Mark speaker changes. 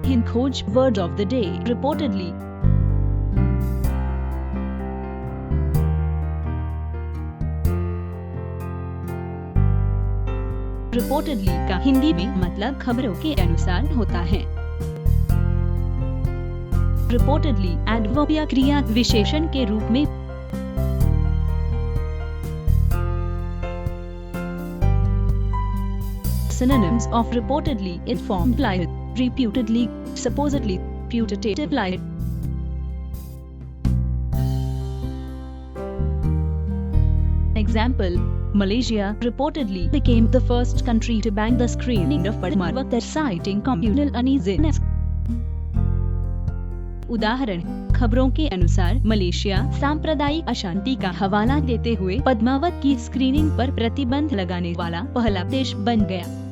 Speaker 1: HinKhoj word of the day, reportedly. Reportedly का हिंदी में मतलब खबरों के अनुसार होता है। रिपोर्टेडली एडवर्ब या क्रिया विशेषण के रूप में synonyms of reportedly informed lied, reputedly, supposedly, putative lied. Example: Malaysia reportedly became the first country to ban the screening of Padmavat, citing communal uneasiness. उदाहरण: खबरों के अनुसार मलेशिया सांप्रदायिक अशांति का हवाला देते हुए पद्मावत की स्क्रीनिंग पर प्रतिबंध लगाने वाला पहला देश बन गया।